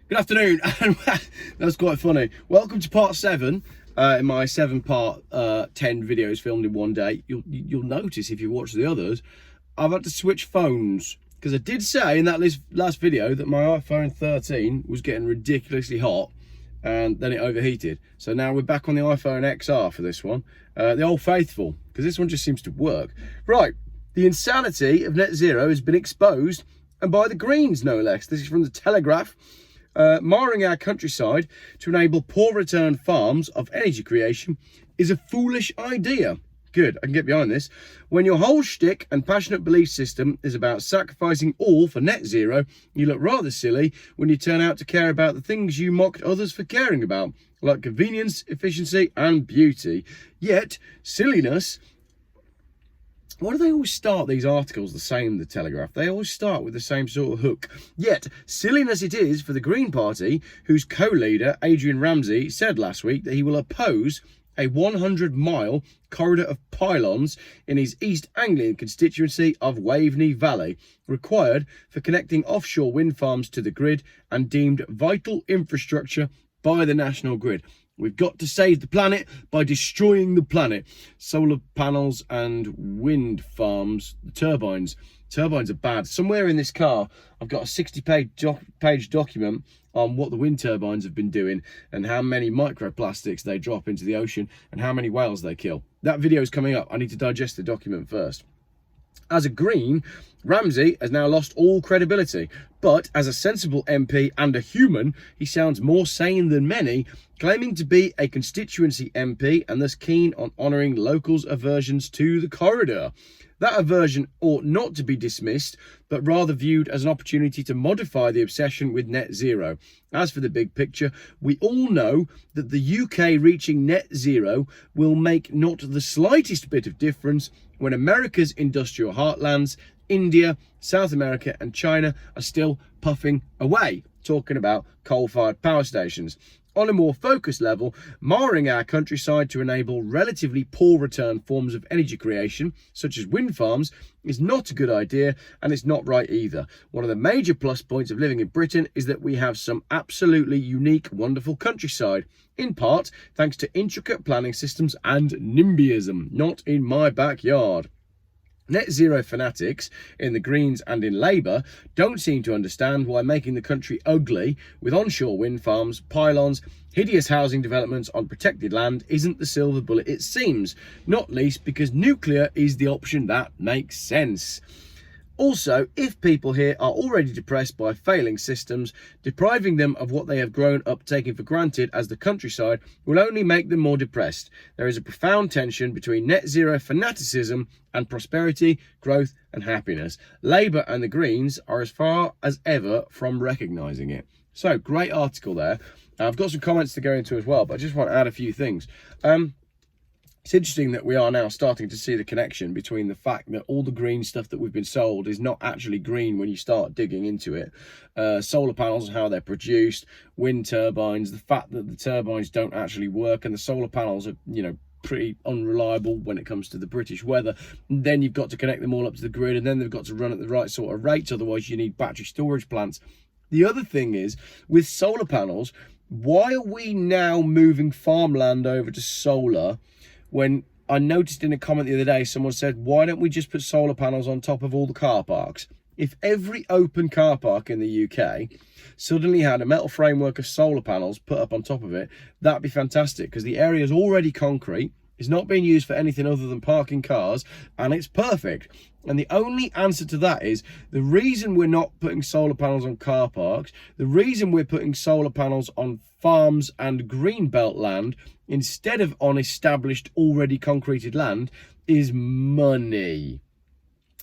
Good afternoon. That's quite funny. Welcome to part 7 in my 7-part 10 videos filmed in one day. You'll notice if you watch the others, I've had to switch phones because I did say in that last video that my iPhone 13 was getting ridiculously hot and then it overheated. So now we're back on the iPhone XR for this one, the old faithful, because this one just seems to work. Right, the insanity of net zero has been exposed, and by the Greens no less. This is from the Telegraph. Marring our countryside to enable poor return farms of energy creation is a foolish idea. Good, I can get behind this. When your whole shtick and passionate belief system is about sacrificing all for net zero, you look rather silly when you turn out to care about the things you mocked others for caring about, like convenience, efficiency and beauty. Yet, silliness... Why do they always start these articles the same, the Telegraph? They always start with the same sort of hook. Yet, silliness it is for the Green Party, whose co-leader, Adrian Ramsay, said last week that he will oppose a 100-mile corridor of pylons in his East Anglian constituency of Waveney Valley, required for connecting offshore wind farms to the grid and deemed vital infrastructure by the national grid. We've got to save the planet by destroying the planet. Solar panels and wind farms, turbines. Turbines are bad. Somewhere in this car, I've got a 60-page document on what the wind turbines have been doing and how many microplastics they drop into the ocean and how many whales they kill. That video is coming up. I need to digest the document first. As a Green, Ramsay has now lost all credibility, but as a sensible MP and a human, he sounds more sane than many, claiming to be a constituency MP and thus keen on honouring locals' aversions to the corridor. That aversion ought not to be dismissed, but rather viewed as an opportunity to modify the obsession with net zero. As for the big picture, we all know that the UK reaching net zero will make not the slightest bit of difference when America's industrial heartlands, India, South America and China are still puffing away, talking about coal-fired power stations. On a more focused level, marring our countryside to enable relatively poor return forms of energy creation, such as wind farms, is not a good idea, and it's not right either. One of the major plus points of living in Britain is that we have some absolutely unique, wonderful countryside, in part thanks to intricate planning systems and NIMBYism, not in my backyard. Net zero fanatics in the Greens and in Labour don't seem to understand why making the country ugly with onshore wind farms, pylons, hideous housing developments on protected land isn't the silver bullet it seems, not least because nuclear is the option that makes sense. Also, if people here are already depressed by failing systems, depriving them of what they have grown up taking for granted as the countryside will only make them more depressed. There is a profound tension between net zero fanaticism and prosperity, growth and happiness. Labour and the Greens are as far as ever from recognising it. So, great article there. I've got some comments to go into as well, but I just want to add a few things. It's interesting that we are now starting to see the connection between the fact that all the green stuff that we've been sold is not actually green when you start digging into it. Solar panels and how they're produced, wind turbines, the fact that the turbines don't actually work and the solar panels are, pretty unreliable when it comes to the British weather. And then you've got to connect them all up to the grid and then they've got to run at the right sort of rates, otherwise you need battery storage plants. The other thing is, with solar panels, why are we now moving farmland over to solar? When I noticed in a comment the other day, someone said, why don't we just put solar panels on top of all the car parks? If every open car park in the UK suddenly had a metal framework of solar panels put up on top of it, that'd be fantastic, because the area is already concrete, it's not being used for anything other than parking cars, and it's perfect. And the only answer to that is the reason we're not putting solar panels on car parks, the reason we're putting solar panels on farms and greenbelt land instead of on established, already concreted land is money.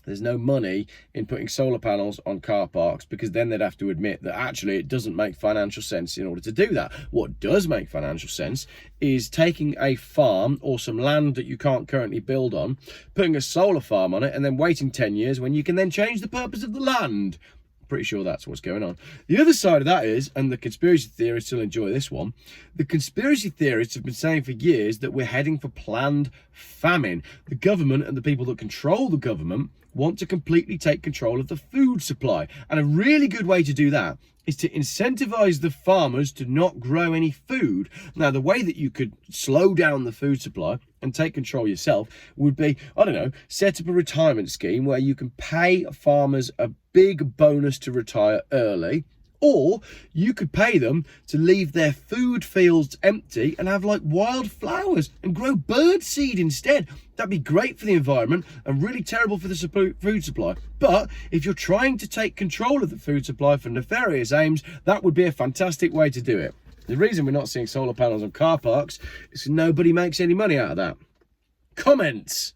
There's no money in putting solar panels on car parks because then they'd have to admit that actually it doesn't make financial sense in order to do that. What does make financial sense is taking a farm or some land that you can't currently build on, putting a solar farm on it and then waiting 10 years when you can then change the purpose of the land. Pretty sure that's what's going on. The other side of that is, and the conspiracy theorists will enjoy this one, the conspiracy theorists have been saying for years that we're heading for planned famine. The government and the people that control the government want to completely take control of the food supply. And a really good way to do that is to incentivize the farmers to not grow any food. Now, the way that you could slow down the food supply and take control yourself would be, I don't know, set up a retirement scheme where you can pay farmers a big bonus to retire early, or you could pay them to leave their food fields empty and have like wildflowers and grow bird seed instead. That'd be great for the environment and really terrible for the food supply. But if you're trying to take control of the food supply for nefarious aims, that would be a fantastic way to do it. The reason we're not seeing solar panels on car parks is nobody makes any money out of that. Comments.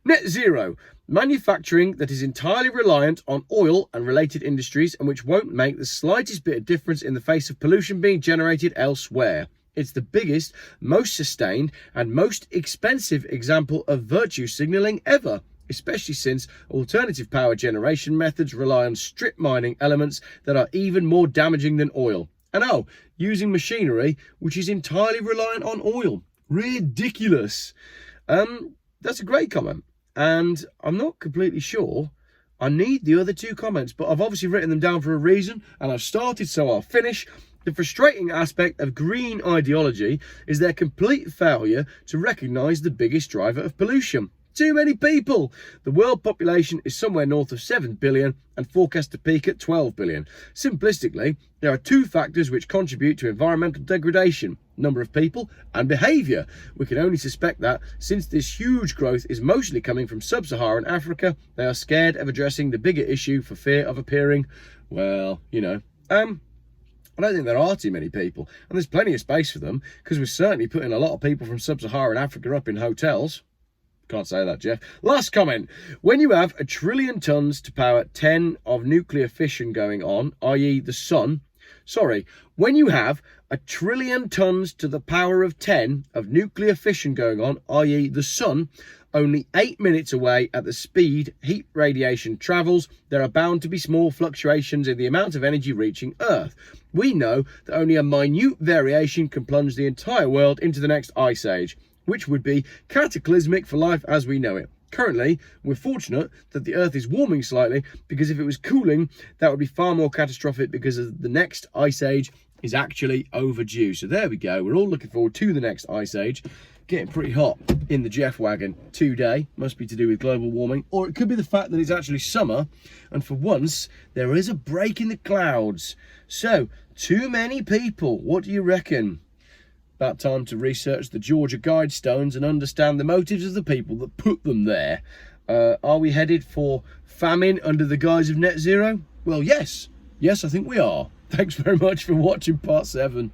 Net zero. Manufacturing that is entirely reliant on oil and related industries and which won't make the slightest bit of difference in the face of pollution being generated elsewhere. It's the biggest, most sustained and most expensive example of virtue signalling ever, especially since alternative power generation methods rely on strip mining elements that are even more damaging than oil. And using machinery which is entirely reliant on oil. Ridiculous. That's a great comment. And I'm not completely sure I need the other two comments, but I've obviously written them down for a reason, and I've started, so I'll finish. The frustrating aspect of green ideology is their complete failure to recognise the biggest driver of pollution. Too many people. The world population is somewhere north of 7 billion and forecast to peak at 12 billion. Simplistically, there are two factors which contribute to environmental degradation: number of people and behaviour. We can only suspect that since this huge growth is mostly coming from sub-Saharan Africa, they are scared of addressing the bigger issue for fear of appearing, well, you know. I don't think there are too many people, and there's plenty of space for them, because we're certainly putting a lot of people from sub-Saharan Africa up in hotels. Can't say that, Geoff. Last comment. When you have 1 trillion tons to power 10 of nuclear fission going on, i.e. the sun, when you have 1 trillion tons to the power of 10 of nuclear fission going on, i.e. the sun, only 8 minutes away at the speed heat radiation travels, there are bound to be small fluctuations in the amount of energy reaching Earth. We know that only a minute variation can plunge the entire world into the next ice age, which would be cataclysmic for life as we know it. Currently, we're fortunate that the Earth is warming slightly, because if it was cooling, that would be far more catastrophic, because the next ice age is actually overdue. So there we go. We're all looking forward to the next ice age. Getting pretty hot in the Geoff wagon today. Must be to do with global warming, or it could be the fact that it's actually summer, and for once there is a break in the clouds. So, too many people. What do you reckon? About time to research the Georgia Guidestones and understand the motives of the people that put them there. Are we headed for famine under the guise of net zero? Well, yes. Yes, I think we are. Thanks very much for watching part 7.